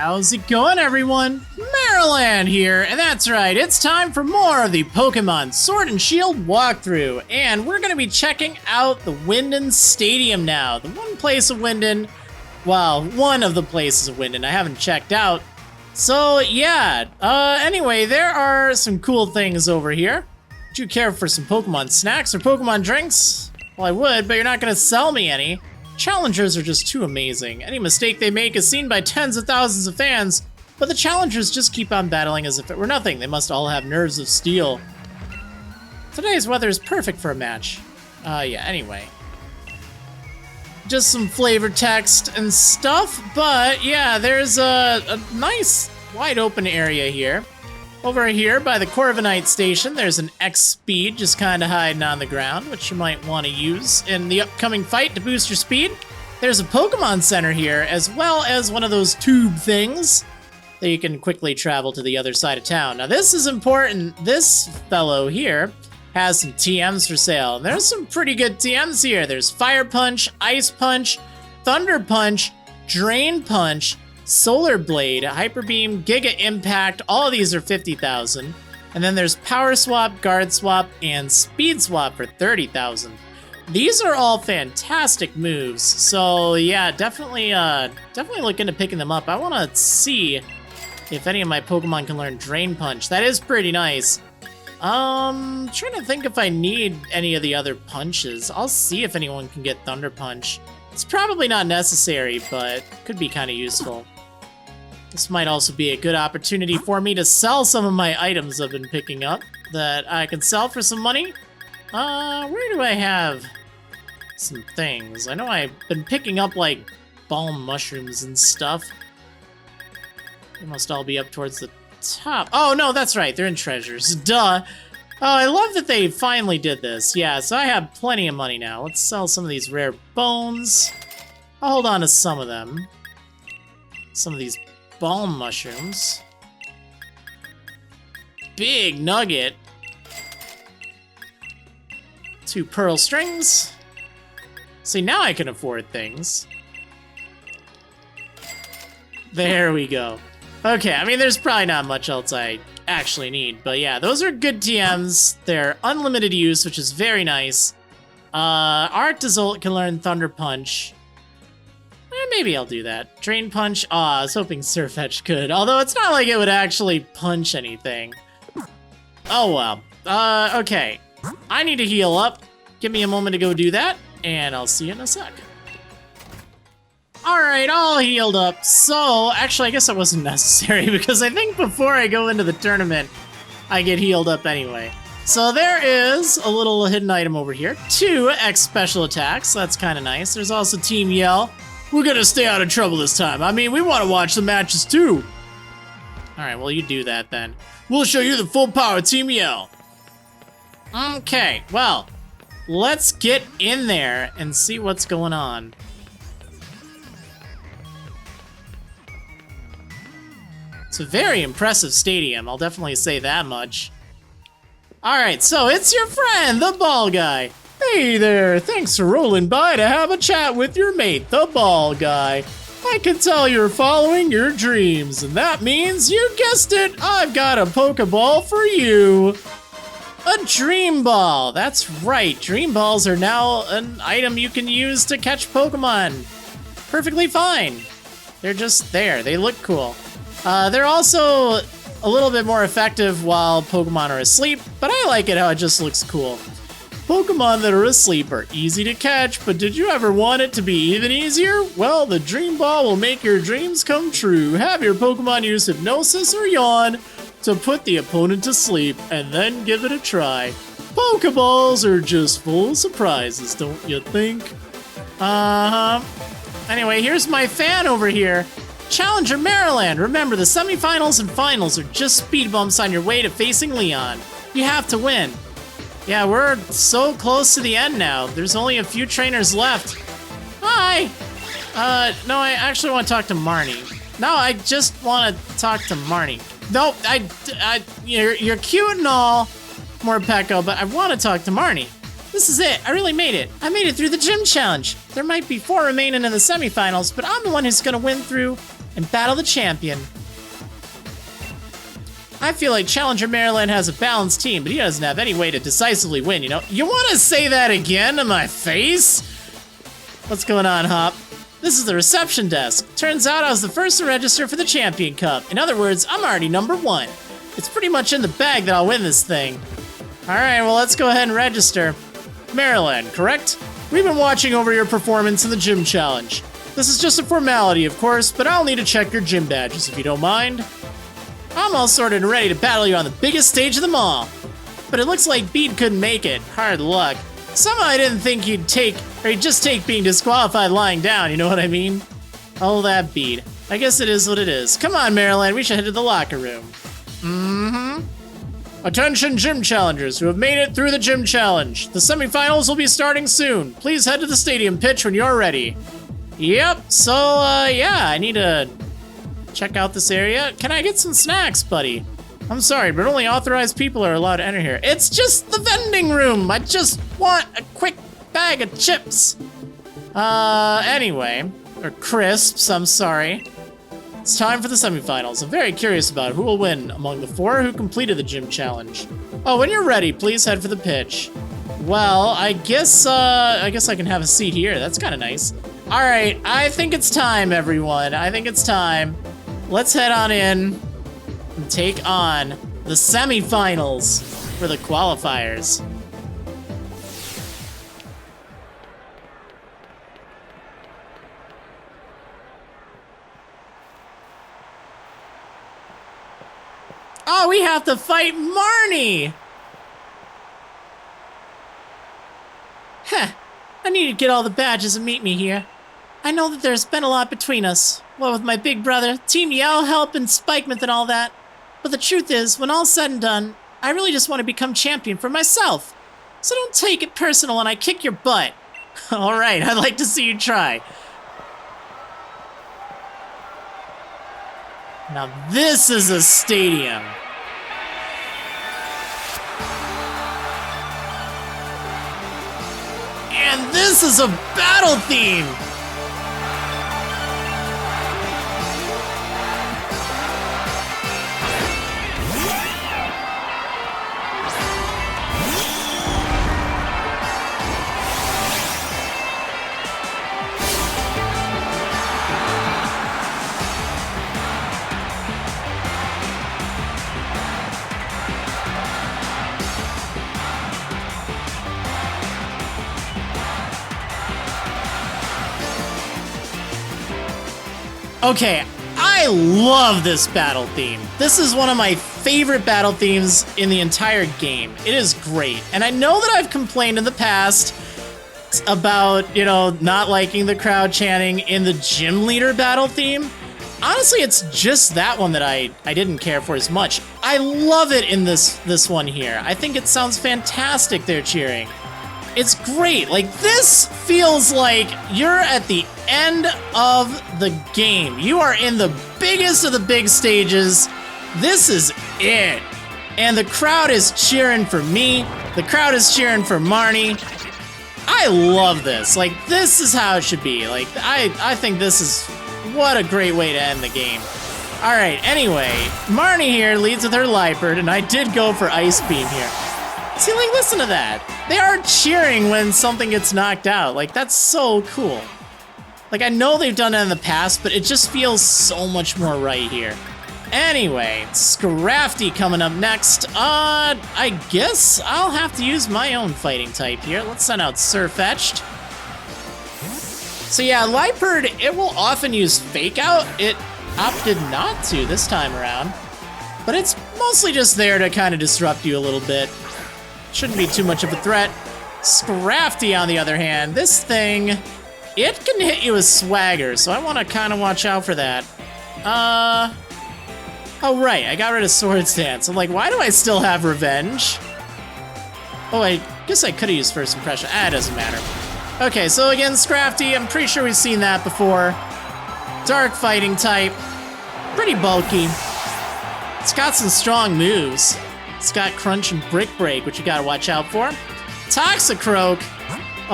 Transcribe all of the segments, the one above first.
How's it going, everyone? Marriland here, and that's right, it's time for more of the Pokemon Sword and Shield walkthrough, and we're going to be checking out the Winden Stadium now. The one place of Winden, well, one of the places of Winden I haven't checked out. So, yeah, anyway, there are some cool things over here. Would you care for some Pokemon snacks or Pokemon drinks? Well, I would, but you're not going to sell me any. Challengers are just too amazing. Any mistake they make is seen by tens of thousands of fans, but the challengers just keep on battling as if it were nothing. They must all have nerves of steel. Today's weather is perfect for a match. Yeah, anyway. Just some flavor text and stuff, but yeah, there's a nice wide open area here. Over here by the Corviknight station, there's an X-Speed just kind of hiding on the ground, which you might want to use in the upcoming fight to boost your speed. There's a Pokemon Center here, as well as one of those tube things that you can quickly travel to the other side of town. Now this is important. This fellow here has some TMs for sale. And there's some pretty good TMs here. There's Fire Punch, Ice Punch, Thunder Punch, Drain Punch, Solar Blade, Hyper Beam, Giga Impact, all of these are 50,000. And then there's Power Swap, Guard Swap, and Speed Swap for 30,000. These are all fantastic moves, so yeah, definitely look into picking them up. I want to see if any of my Pokemon can learn Drain Punch. That is pretty nice. Trying to think if I need any of the other punches. I'll see if anyone can get Thunder Punch. It's probably not necessary, but could be kind of useful. This might also be a good opportunity for me to sell some of my items I've been picking up that I can sell for some money. Where do I have some things? I know I've been picking up, like, balm mushrooms and stuff. They must all be up towards the top. Oh, no, that's right. They're in treasures. Duh. Oh, I love that they finally did this. Yeah, so I have plenty of money now. Let's sell some of these rare bones. I'll hold on to some of them. Some of these balm mushrooms. Big nugget. 2 pearl strings. See, now I can afford things. There we go. Okay, I mean, there's probably not much else I actually need, but yeah, those are good TMs. They're unlimited use, which is very nice. Arctozolt can learn Thunder Punch. Maybe I'll do that. Drain Punch. Aw, I was hoping Sirfetch'd could, although it's not like it would actually punch anything. Oh well. Okay. I need to heal up. Give me a moment to go do that, and I'll see you in a sec. Alright, all healed up. So, actually, I guess that wasn't necessary, because I think before I go into the tournament, I get healed up anyway. So there is a little hidden item over here. 2 X special attacks. That's kind of nice. There's also Team Yell. We're gonna stay out of trouble this time. I mean, we want to watch the matches too. Alright, well, you do that then. We'll show you the full power of Team Yell. Okay, well, let's get in there and see what's going on. It's a very impressive stadium, I'll definitely say that much. Alright, so it's your friend, the ball guy. Hey there, thanks for rolling by to have a chat with your mate, the ball guy. I can tell you're following your dreams, and that means, you guessed it, I've got a Pokeball for you. A Dream Ball, that's right, Dream Balls are now an item you can use to catch Pokemon. Perfectly fine. They're just there, they look cool. They're also a little bit more effective while Pokemon are asleep, but I like it how it just looks cool. Pokemon that are asleep are easy to catch, but did you ever want it to be even easier? Well, the Dream Ball will make your dreams come true. Have your Pokemon use Hypnosis or Yawn to put the opponent to sleep, and then give it a try. Pokeballs are just full of surprises, don't you think? Anyway, here's my fan over here. Challenger Marriland. Remember, the semifinals and finals are just speed bumps on your way to facing Leon. You have to win. Yeah, we're so close to the end now. There's only a few trainers left. Hi! No, I actually want to talk to Marnie. No, I just want to talk to Marnie. No, you're cute and all, Morpeko, but I want to talk to Marnie. This is it. I really made it. I made it through the gym challenge. There might be 4 remaining in the semifinals, but I'm the one who's going to win through and battle the champion. I feel like Challenger Marriland has a balanced team, but he doesn't have any way to decisively win, you know? You want to say that again to my face? What's going on, Hop? This is the reception desk. Turns out I was the first to register for the Champion Cup. In other words, I'm already #1. It's pretty much in the bag that I'll win this thing. Alright, well, let's go ahead and register. Marriland, correct? We've been watching over your performance in the gym challenge. This is just a formality, of course, but I'll need to check your gym badges if you don't mind. I'm all sorted and ready to battle you on the biggest stage of them all. But it looks like Bede couldn't make it. Hard luck. Somehow I didn't think he'd just take being disqualified lying down, you know what I mean? Oh, that Bede. I guess it is what it is. Come on, Marriland, we should head to the locker room. Attention gym challengers who have made it through the gym challenge. The semifinals will be starting soon. Please head to the stadium pitch when you're ready. Yep, so, yeah, I need to check out this area. Can I get some snacks, buddy? I'm sorry, but only authorized people are allowed to enter here. It's just the vending room. I just want a quick bag of chips. Anyway, or crisps, I'm sorry. It's time for the semifinals. I'm very curious about who will win among the 4 who completed the gym challenge. Oh, when you're ready, please head for the pitch. Well, I guess I can have a seat here. That's kind of nice. All right, I think it's time, everyone. I think it's time. Let's head on in and take on the semifinals for the qualifiers. Oh, we have to fight Marnie! Heh, I need to get all the badges and meet me here. I know that there's been a lot between us. What with my big brother, Team Yell, Help, and Spikement and all that. But the truth is, when all's said and done, I really just want to become champion for myself. So don't take it personal when I kick your butt. Alright, I'd like to see you try. Now this is a stadium. And this is a battle theme. Okay, I love this battle theme. This is one of my favorite battle themes in the entire game. It is great. And I know that I've complained in the past about, you know, not liking the crowd chanting in the gym leader battle theme. Honestly, it's just that one that I didn't care for as much. I love it in this one here. I think it sounds fantastic they're cheering. It's great. Like, this feels like you're at the end of the game. You are in the biggest of the big stages. This is it. And the crowd is cheering for me. The crowd is cheering for Marnie. I love this. Like, this is how it should be. Like, I think this is what a great way to end the game. All right, anyway, Marnie here leads with her Liepard, and I did go for Ice Beam here. See, like, listen to that. They are cheering when something gets knocked out. Like, that's so cool. Like, I know they've done that in the past, but it just feels so much more right here. Anyway, Scrafty coming up next. I guess I'll have to use my own fighting type here. Let's send out Surfetched. So yeah, Liepard, it will often use Fake Out. It opted not to this time around. But it's mostly just there to kind of disrupt you a little bit. Shouldn't be too much of a threat. Scrafty, on the other hand, this thing, it can hit you with Swagger, so I want to kind of watch out for that. Oh right, I got rid of Sword Stance. I'm like, why do I still have Revenge? Oh, I guess I could have used First Impression. It doesn't matter. Okay, so again, Scrafty, I'm pretty sure we've seen that before. Dark fighting type, pretty bulky. It's got some strong moves. It's got Crunch and Brick Break, which you gotta watch out for. Toxicroak.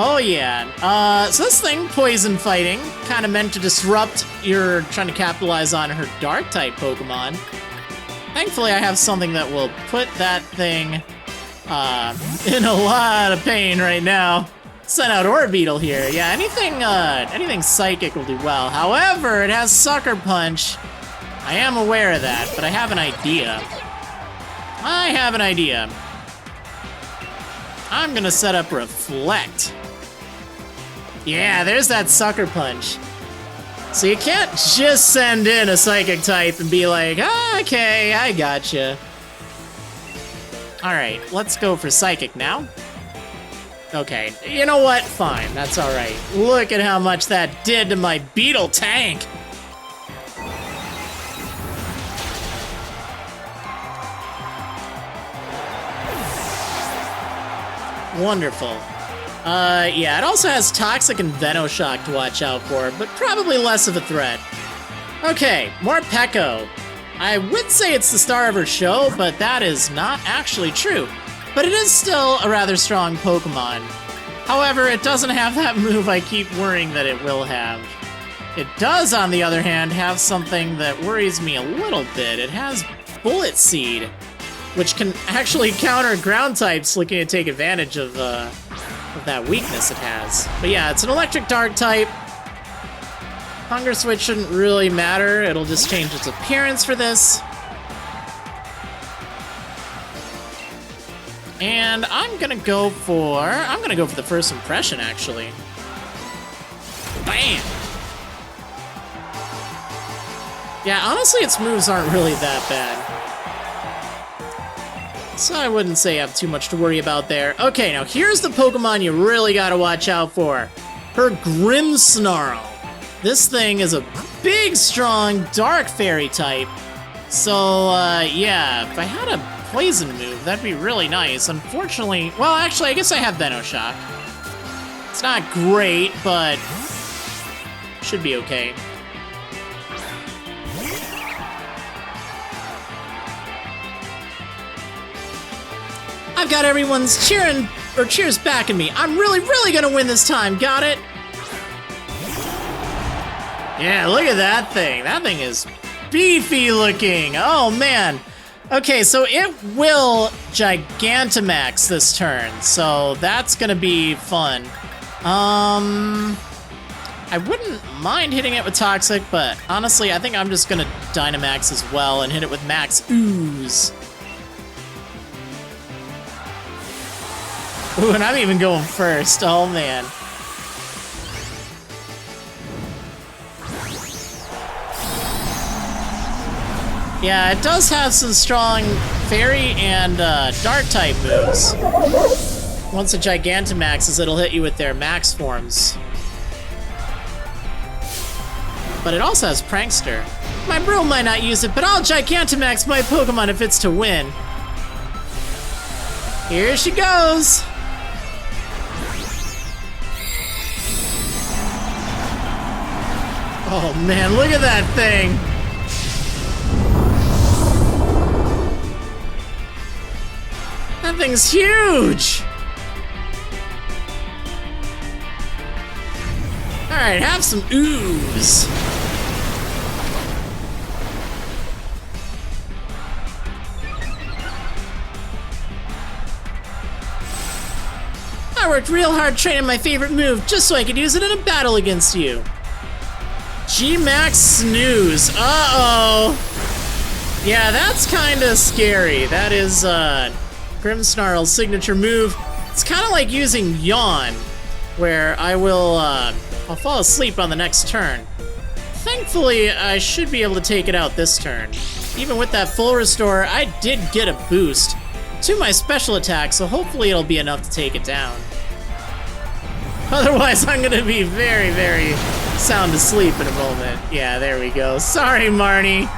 Oh yeah. So this thing, poison fighting, kind of meant to disrupt. You're trying to capitalize on her dark type Pokemon. Thankfully, I have something that will put that thing in a lot of pain right now. Sent out Orbeetle here. Yeah, anything psychic will do well. However, it has Sucker Punch. I am aware of that, but I have an idea. I'm gonna set up Reflect. Yeah, there's that Sucker Punch. So you can't just send in a Psychic type and be like, okay, I gotcha. Alright, let's go for Psychic now. Okay, you know what? Fine, that's alright. Look at how much that did to my Beetle tank. Wonderful. Yeah, it also has Toxic and Venoshock to watch out for, but probably less of a threat. Okay, more Peko. I would say it's the star of her show, but that is not actually true. But it is still a rather strong Pokemon. However, it doesn't have that move I keep worrying that it will have. It does, on the other hand, have something that worries me a little bit. It has Bullet Seed, which can actually counter ground types looking to take advantage of that weakness it has. But yeah, it's an electric dark type. Hunger Switch shouldn't really matter. It'll just change its appearance for this. And I'm gonna go for the first impression, actually. Bam! Yeah, honestly, its moves aren't really that bad. So I wouldn't say I have too much to worry about there. Okay, now here's the Pokemon you really gotta watch out for. Her Grimmsnarl. This thing is a big, strong, Dark Fairy type. So, yeah, if I had a poison move, that'd be really nice. Unfortunately, well, actually, I guess I have Venoshock. It's not great, but should be okay. I've got everyone's cheers backing me. I'm really gonna win this time, got it? Yeah, look at that thing. That thing is beefy looking. Oh, man. Okay, so it will Gigantamax this turn, so that's gonna be fun. I wouldn't mind hitting it with Toxic, but honestly, I think I'm just gonna Dynamax as well and hit it with Max Ooze. Ooh, and I'm even going first. Oh, man. Yeah, it does have some strong Fairy and Dark-type moves. Once it Gigantamaxes, it'll hit you with their Max forms. But it also has Prankster. My bro might not use it, but I'll Gigantamax my Pokemon if it's to win. Here she goes! Oh man, look at that thing! That thing's huge! Alright, have some ooze. I worked real hard training my favorite move just so I could use it in a battle against you. G-Max Snooze. Uh-oh. Yeah, that's kind of scary. That is Grimmsnarl's signature move. It's kind of like using Yawn, where I'll fall asleep on the next turn. Thankfully, I should be able to take it out this turn. Even with that full restore, I did get a boost to my special attack, so hopefully it'll be enough to take it down. Otherwise, I'm gonna be very sound asleep in a moment. Yeah, there we go. Sorry, Marnie.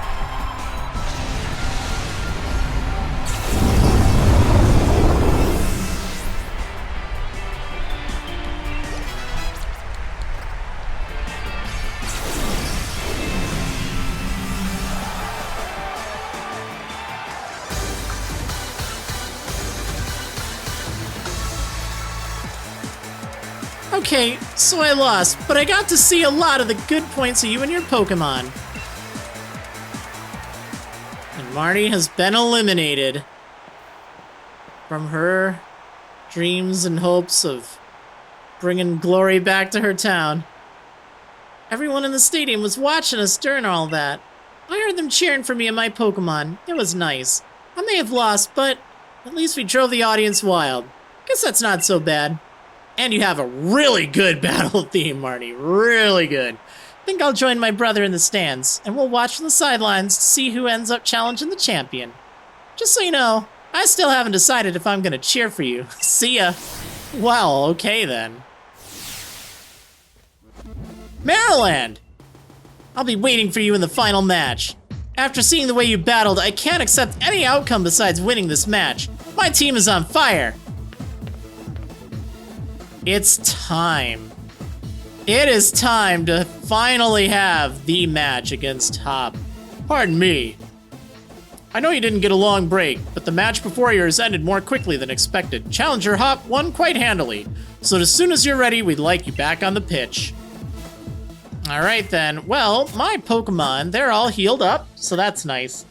Okay, so I lost, but I got to see a lot of the good points of you and your Pokemon. And Marty has been eliminated from her dreams and hopes of bringing glory back to her town. Everyone in the stadium was watching us during all that. I heard them cheering for me and my Pokemon. It was nice. I may have lost, but at least we drove the audience wild. Guess that's not so bad. And you have a really good battle theme, Marty. Really good. Think I'll join my brother in the stands, and we'll watch from the sidelines to see who ends up challenging the champion. Just so you know, I still haven't decided if I'm gonna cheer for you. See ya. Well, okay then. Marriland! I'll be waiting for you in the final match. After seeing the way you battled, I can't accept any outcome besides winning this match. My team is on fire. It's time. It is time to finally have the match against Hop. Pardon me. I know you didn't get a long break, but the match before yours ended more quickly than expected. Challenger Hop won quite handily. So as soon as you're ready, we'd like you back on the pitch. Alright then, well, my Pokemon, they're all healed up, so that's nice.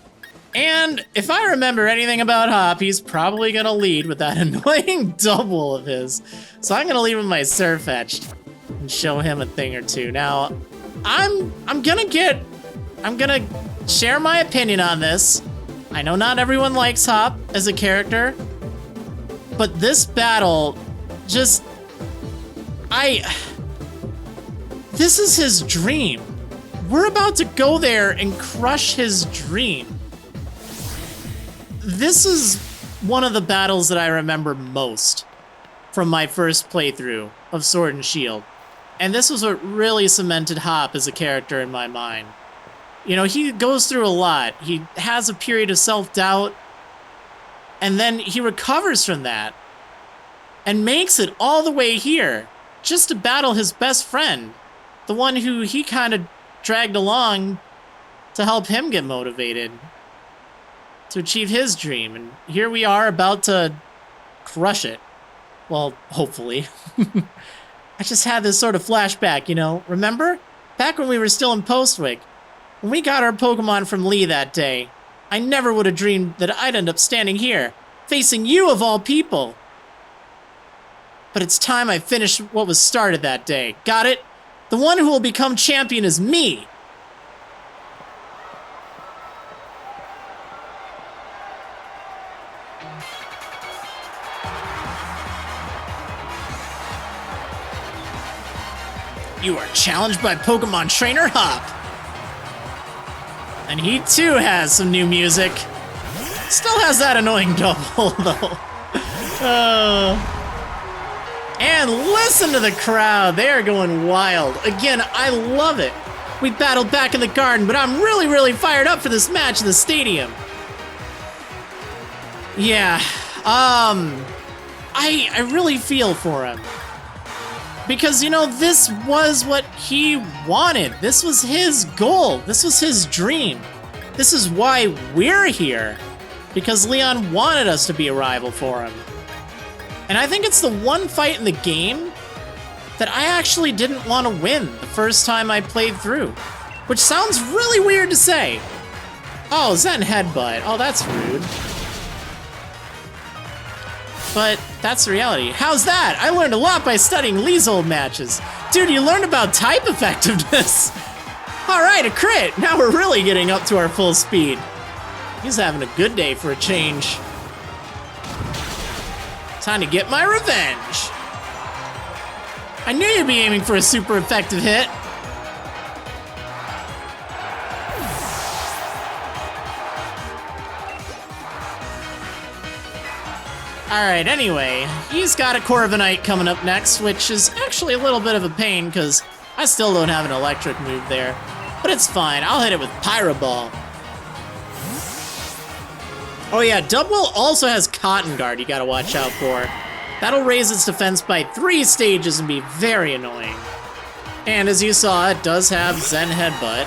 And if I remember anything about Hop, he's probably gonna lead with that annoying double of his. So I'm gonna leave him my Sirfetch'd and show him a thing or two. Now, I'm gonna share my opinion on this. I know not everyone likes Hop as a character, but this battle just, this is his dream. We're about to go there and crush his dream. This is one of the battles that I remember most from my first playthrough of Sword and Shield. And this was what really cemented Hop as a character in my mind. You know, he goes through a lot. He has a period of self-doubt, and then he recovers from that and makes it all the way here just to battle his best friend. The one who he kind of dragged along to help him get motivated to achieve his dream. And here we are about to crush it. Well, hopefully. I just had this sort of flashback, you know. Remember? Back when we were still in Postwick, when we got our Pokemon from Lee that day, I never would have dreamed that I'd end up standing here, facing you of all people. But it's time I finished what was started that day. Got it? The one who will become champion is me. You are challenged by Pokemon Trainer Hop. And he too has some new music. Still has that annoying double though. And listen to the crowd. They are going wild. Again, I love it. We battled back in the garden, but I'm really fired up for this match in the stadium. Yeah, I really feel for him. Because, you know, this was what he wanted. This was his goal. This was his dream. This is why we're here. Because Leon wanted us to be a rival for him. And I think it's the one fight in the game that I actually didn't want to win the first time I played through. Which sounds really weird to say. Oh, Zen Headbutt. Oh, that's rude. But that's the reality. How's that? I learned a lot by studying Lee's old matches. Dude, you learned about type effectiveness. All right, a crit. Now we're really getting up to our full speed. He's having a good day for a change. Time to get my revenge. I knew you'd be aiming for a super effective hit. Alright, anyway, he's got a Corviknight coming up next, which is actually a little bit of a pain because I still don't have an electric move there. But it's fine, I'll hit it with Pyro Ball. Oh yeah, Dubwell also has Cotton Guard you gotta watch out for. That'll raise its defense by 3 stages and be very annoying. And as you saw, it does have Zen Headbutt.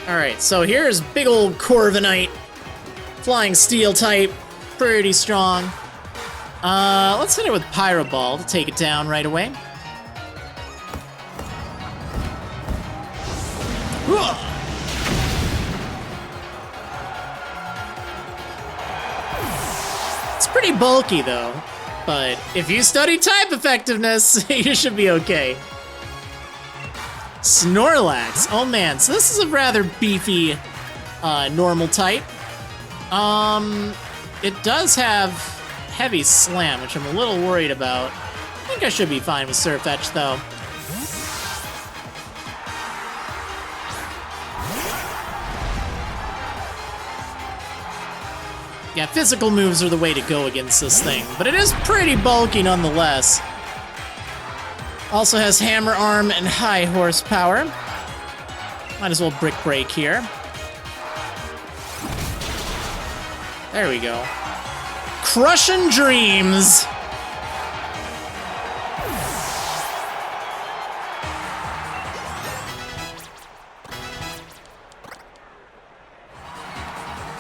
Alright, so here's big old Corviknight. Flying Steel type, pretty strong. Let's hit it with Pyro Ball to take it down right away. It's pretty bulky though, but if you study type effectiveness, you should be okay. Snorlax, oh man, so this is a rather beefy normal type. It does have heavy slam, which I'm a little worried about. I think I should be fine with Surf Etch though. Yeah, physical moves are the way to go against this thing, but it is pretty bulky nonetheless. Also has Hammer Arm and high horsepower. Might as well Brick Break here. There we go. Crushing Dreams!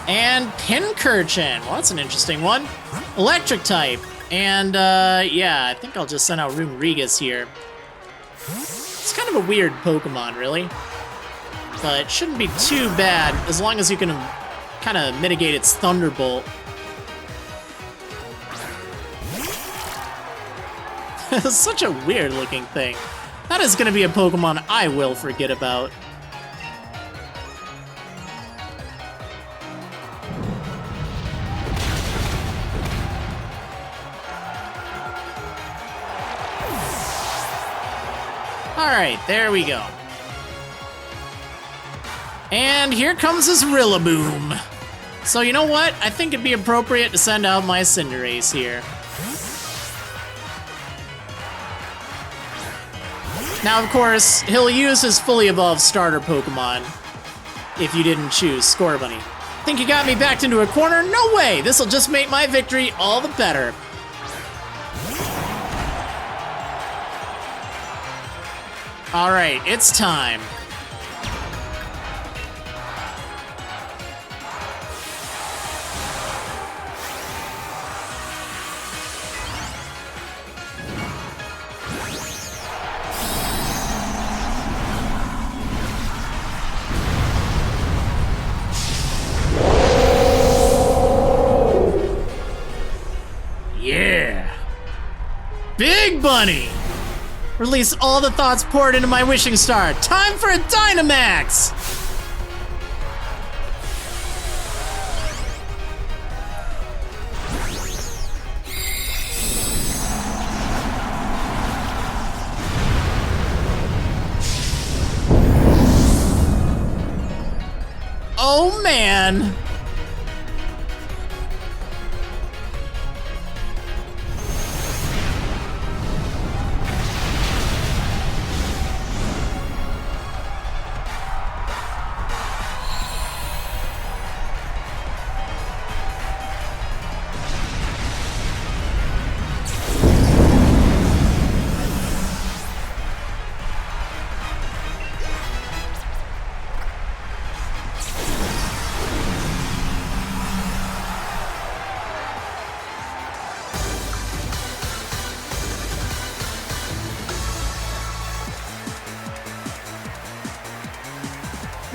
And Pincurchin. Well, that's an interesting one. Electric type. And, yeah, I think I'll just send out Runerigus here. It's kind of a weird Pokemon, really. But shouldn't be too bad, as long as you can kind of mitigate its Thunderbolt. It's such a weird-looking thing. That is going to be a Pokemon I will forget about. Alright, there we go. And here comes his Rillaboom. So you know what? I think it'd be appropriate to send out my Cinderace here. Now, of course, he'll use his fully evolved starter Pokemon if you didn't choose Scorbunny. Think you got me backed into a corner? No way! This'll just make my victory all the better. Alright, it's time. Yeah! Big Bunny! Release all the thoughts poured into my wishing star. Time for a Dynamax! Oh man!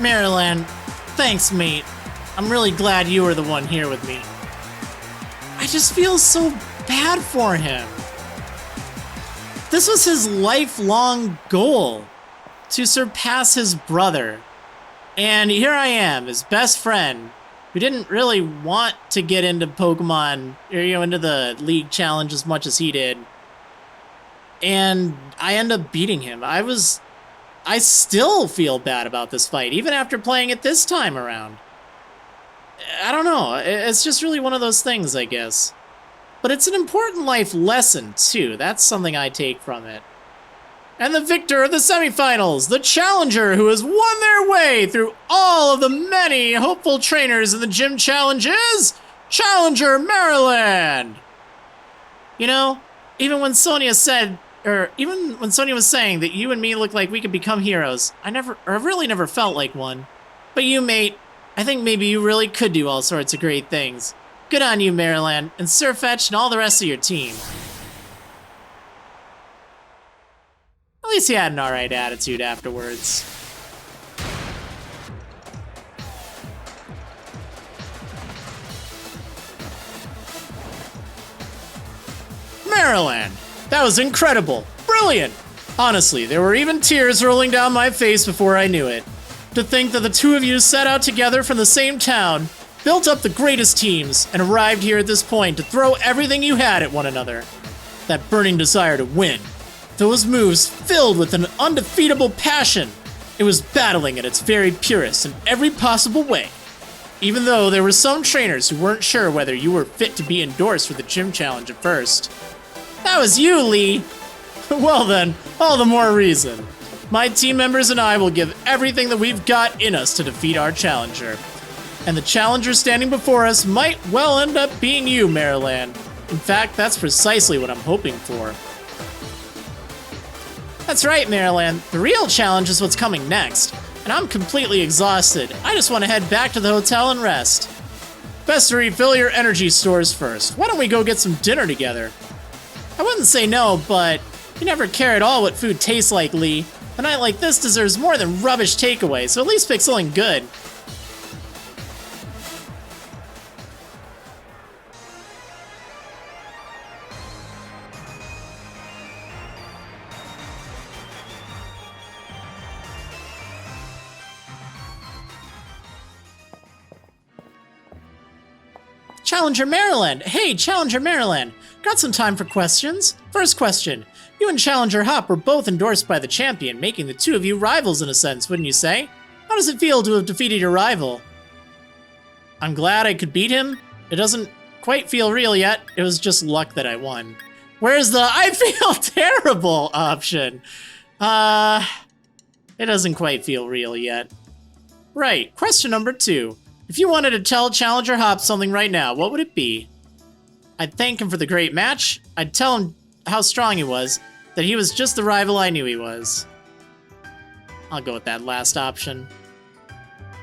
Marriland, thanks, mate. I'm really glad you were the one here with me. I just feel so bad for him. This was his lifelong goal, to surpass his brother. And here I am, his best friend, who didn't really want to get into Pokemon, or, into the League Challenge as much as he did. And I end up beating him. I still feel bad about this fight, even after playing it this time around. I don't know, it's just really one of those things, I guess. But it's an important life lesson, too. That's something I take from it. And the victor of the semifinals, the challenger who has won their way through all of the many hopeful trainers in the gym challenge is Challenger Marriland! You know, even when Sonia was saying that you and me look like we could become heroes, I really never felt like one. But you, mate, I think maybe you really could do all sorts of great things. Good on you, Marriland, and Sirfetch and all the rest of your team. At least he had an alright attitude afterwards. Marriland! That was incredible! Brilliant! Honestly, there were even tears rolling down my face before I knew it. To think that the two of you set out together from the same town, built up the greatest teams, and arrived here at this point to throw everything you had at one another. That burning desire to win. Those moves filled with an undefeatable passion. It was battling at its very purest in every possible way. Even though there were some trainers who weren't sure whether you were fit to be endorsed for the gym challenge at first. That was you, Lee! Well then, all the more reason. My team members and I will give everything that we've got in us to defeat our challenger. And the challenger standing before us might well end up being you, Marriland. In fact, that's precisely what I'm hoping for. That's right, Marriland. The real challenge is what's coming next. And I'm completely exhausted. I just want to head back to the hotel and rest. Best to refill your energy stores first. Why don't we go get some dinner together? I wouldn't say no, but you never care at all what food tastes like, Lee. A night like this deserves more than rubbish takeaway, so at least pick something good. Challenger Marriland! Hey, Challenger Marriland! Got some time for questions? First question. You and Challenger Hop were both endorsed by the champion, making the two of you rivals in a sense, wouldn't you say? How does it feel to have defeated your rival? I'm glad I could beat him. It doesn't quite feel real yet. It was just luck that I won. Where's the I feel terrible option? It doesn't quite feel real yet. Right, question number 2. If you wanted to tell Challenger Hop something right now, what would it be? I'd thank him for the great match. I'd tell him how strong he was, that he was just the rival I knew he was. I'll go with that last option.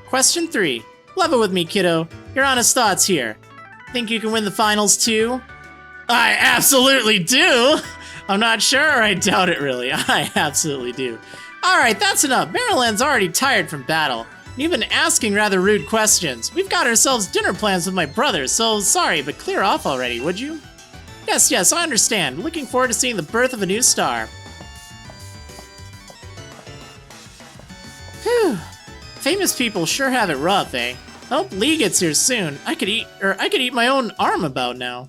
Question 3. Level with me, kiddo. Your honest thoughts here. Think you can win the finals too? I absolutely do! I'm not sure, I doubt it really. I absolutely do. Alright, that's enough. Marriland's already tired from battle. You've been asking rather rude questions. We've got ourselves dinner plans with my brother, so sorry, but clear off already, would you? Yes, I understand. Looking forward to seeing the birth of a new star. Phew. Famous people sure have it rough, eh? I hope Lee gets here soon. I could eat my own arm about now.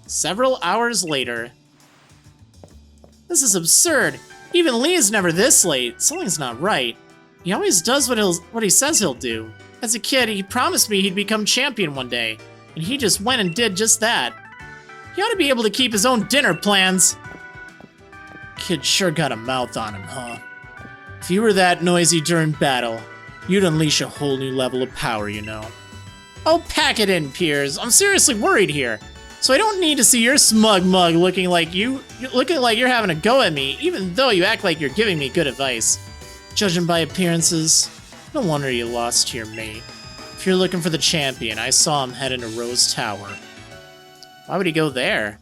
Several hours later. This is absurd. Even Lee is never this late. Something's not right. He always does what he says he'll do. As a kid, he promised me he'd become champion one day, and he just went and did just that. He ought to be able to keep his own dinner plans. Kid sure got a mouth on him, huh? If you were that noisy during battle, you'd unleash a whole new level of power, you know. Oh, pack it in, Piers. I'm seriously worried here. So I don't need to see your smug mug looking like you're having a go at me, even though you act like you're giving me good advice. Judging by appearances, no wonder you lost to your mate. If you're looking for the champion, I saw him head into Rose Tower. Why would he go there?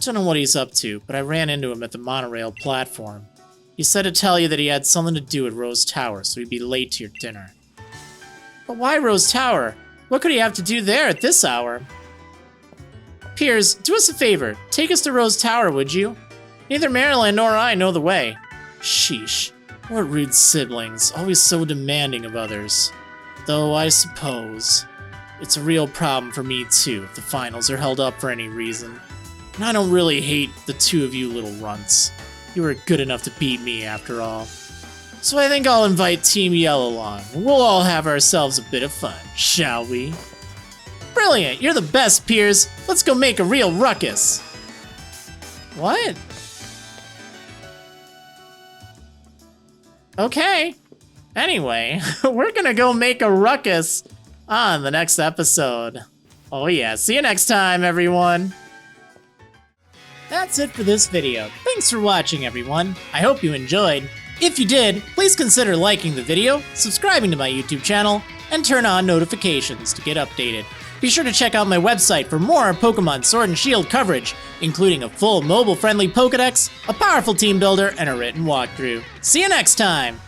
Don't know what he's up to, but I ran into him at the monorail platform. He said to tell you that he had something to do at Rose Tower, so he'd be late to your dinner. But why Rose Tower? What could he have to do there at this hour? Piers, do us a favor. Take us to Rose Tower, would you? Neither Marriland nor I know the way. Sheesh. What rude siblings, always so demanding of others. Though I suppose it's a real problem for me too if the finals are held up for any reason. And I don't really hate the two of you little runts. You were good enough to beat me after all. So I think I'll invite Team Yellow along, and we'll all have ourselves a bit of fun, shall we? Brilliant! You're the best, Piers! Let's go make a real ruckus! What? Okay. Anyway, we're gonna go make a ruckus on the next episode. Oh yeah, see you next time, everyone! That's it for this video. Thanks for watching, everyone. I hope you enjoyed. If you did, please consider liking the video, subscribing to my YouTube channel, and turn on notifications to get updated. Be sure to check out my website for more Pokemon Sword and Shield coverage, including a full mobile-friendly Pokédex, a powerful team builder, and a written walkthrough. See you next time!